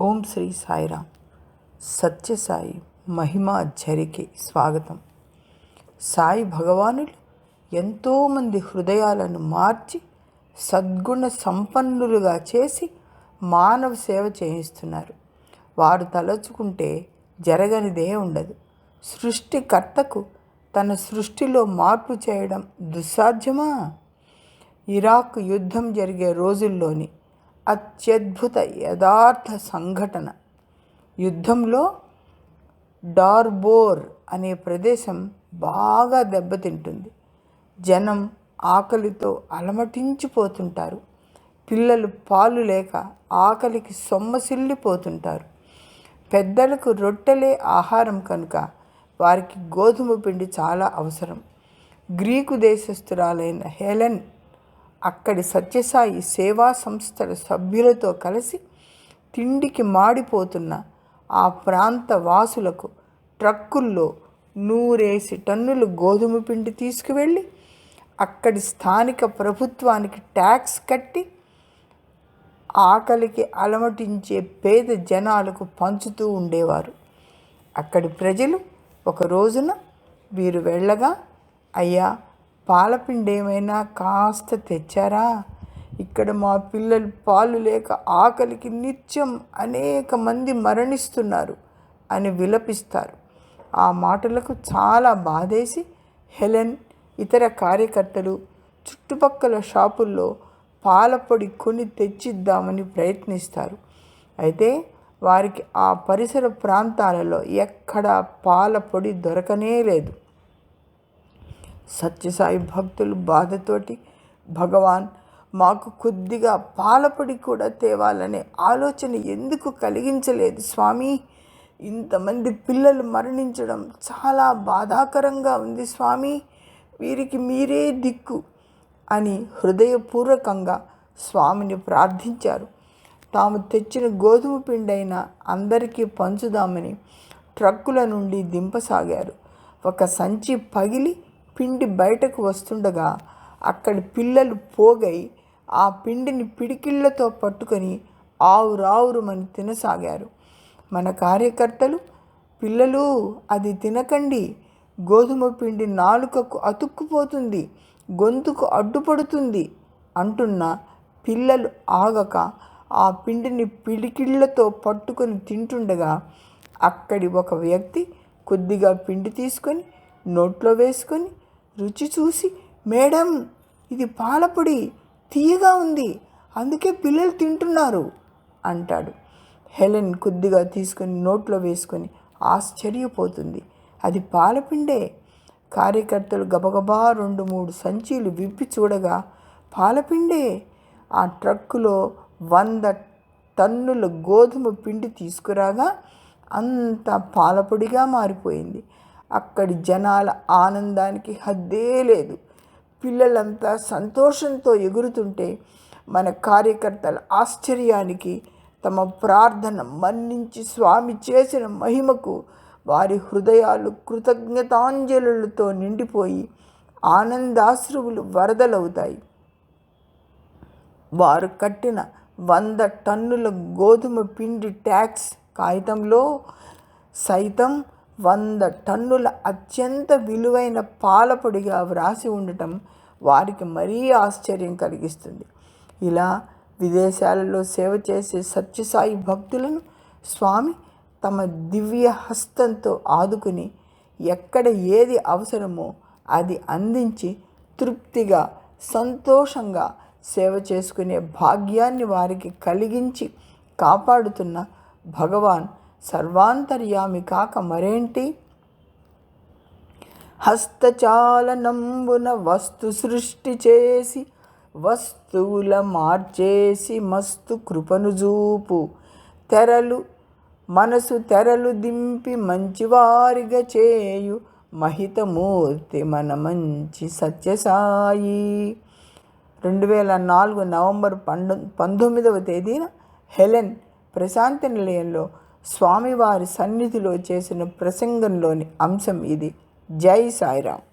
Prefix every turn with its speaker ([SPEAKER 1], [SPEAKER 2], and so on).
[SPEAKER 1] ఓం శ్రీ సాయిరామ్. సత్యసాయి మహిమా ఝరికి స్వాగతం. సాయి భగవానులు ఎంతోమంది హృదయాలను మార్చి సద్గుణ సంపన్నులుగా చేసి మానవ సేవ చేయిస్తున్నారు. వారు తలచుకుంటే జరగనిదే ఉండదు. సృష్టికర్తకు తన సృష్టిలో మార్పు చేయడం దుస్సాధ్యమా? ఇరాక్ యుద్ధం జరిగే రోజుల్లోని అత్యద్భుత యథార్థ సంఘటన. యుద్ధంలో డార్బోర్ అనే ప్రదేశం బాగా దెబ్బతింటుంది. జనం ఆకలితో అలమటించిపోతుంటారు. పిల్లలు పాలు లేక ఆకలికి సొమ్మసిల్లిపోతుంటారు. పెద్దలకు రొట్టెలే ఆహారం కనుక వారికి గోధుమ పిండి చాలా అవసరం. గ్రీకు దేశస్థురాలైన హెలెన్ అక్కడి సత్యసాయి సేవా సంస్థల సభ్యులతో కలిసి తిండికి మాడిపోతున్న ఆ ప్రాంత వాసులకు ట్రక్కుల్లో 100 టన్నులు గోధుమ పిండి తీసుకువెళ్ళి అక్కడి స్థానిక ప్రభుత్వానికి ట్యాక్స్ కట్టి ఆకలికి అలమటించే పేద జనాలకు పంచుతూ ఉండేవారు. అక్కడి ప్రజలు ఒక రోజున వీరు వెళ్ళగా, అయ్యా, పాలపిండి ఏమైనా కాస్త తెచ్చారా? ఇక్కడ మా పిల్లలు పాలు లేక ఆకలికి నిత్యం అనేక మంది మరణిస్తున్నారు అని విలపిస్తారు. ఆ మాటలకు చాలా బాధేసి హెలెన్, ఇతర కార్యకర్తలు చుట్టుపక్కల షాపుల్లో పాలపొడి కొని తెచ్చిద్దామని ప్రయత్నిస్తారు. అయితే వారికి ఆ పరిసర ప్రాంతాలలో ఎక్కడా పాలపొడి దొరకనే లేదు. సత్యసాయి భక్తులు బాధతోటి, భగవాన్, మాకు కొద్దిగా పాలపొడి కూడా తేవాలనే ఆలోచన ఎందుకు కలిగించలేదు స్వామి? ఇంతమంది పిల్లలు మరణించడం చాలా బాధాకరంగా ఉంది స్వామి. వీరికి మీరే దిక్కు అని హృదయపూర్వకంగా స్వామిని ప్రార్థించారు. తాము తెచ్చిన గోధుమ పిండైనా అందరికీ పంచుదామని ట్రక్కుల నుండి దింపసాగారు. ఒక సంచి పగిలి పిండి బయటకు వస్తుండగా అక్కడి పిల్లలు పోగై ఆ పిండిని పిడికిళ్లతో పట్టుకొని ఆవురావురుమని తినసాగారు. మన కార్యకర్తలు, పిల్లలు, అది తినకండి, గోధుమ పిండి నాలుకకు అతుక్కుపోతుంది, గొంతుకు అడ్డుపడుతుంది అంటున్న పిల్లలు ఆగక ఆ పిండిని పిడికిళ్లతో పట్టుకొని తింటుండగా అక్కడి ఒక వ్యక్తి కొద్దిగా పిండి తీసుకొని నోట్లో వేసుకొని రుచి చూసి, మేడం, ఇది పాలపొడి, తీయగా ఉంది, అందుకే పిల్లలు తింటున్నారు అంటాడు. హెలెన్ కొద్దిగా తీసుకొని నోట్లో వేసుకొని ఆశ్చర్యపోతుంది. అది పాలపిండే. కార్యకర్తలు గబగబా 2-3 సంచీలు విప్పి చూడగా పాలపిండే. ఆ ట్రక్కులో 100 టన్నుల గోధుమ పిండి తీసుకురాగా అంతా పాలపొడిగా మారిపోయింది. అక్కడి జనాల ఆనందానికి హద్దే లేదు. పిల్లలంతా సంతోషంతో ఎగురుతుంటే మన కార్యకర్తల ఆశ్చర్యానికి తమ ప్రార్థన మన్నించి స్వామి చేసిన మహిమకు వారి హృదయాలు కృతజ్ఞతాంజలులతో నిండిపోయి ఆనందాశ్రువులు వరదలవుతాయి. వారు కట్టిన 100 టన్నుల గోధుమ పిండి ట్యాక్స్ కాగితంలో సైతం 100 టన్నుల అత్యంత విలువైన పాలపొడిగా వ్రాసి ఉండటం వారికి మరీ ఆశ్చర్యం కలిగిస్తుంది. ఇలా విదేశాలలో సేవ చేసే సత్యసాయి భక్తులను స్వామి తమ దివ్య హస్తంతో ఆదుకుని ఎక్కడ ఏది అవసరమో అది అందించి తృప్తిగా, సంతోషంగా సేవ చేసుకునే భాగ్యాన్ని వారికి కలిగించి కాపాడుతున్న భగవాన్ సర్వాంతర్యామి కాక మరేంటి? హస్తచాలనంబున వస్తు సృష్టి చేసి వస్తువుల మార్చేసి మస్తు కృపను జూపు తెరలు మనసు తెరలు దింపి మంచివారిగా చేయు మహితమూర్తి మన మంచి సత్యసాయి. 2004 నవంబర్ 19వ తేదీన హెలెన్ ప్రశాంతి నిలయంలో స్వామివారి సన్నిధిలో చేసిన ప్రసంగంలోని అంశం ఇది. జై సాయిరామ్.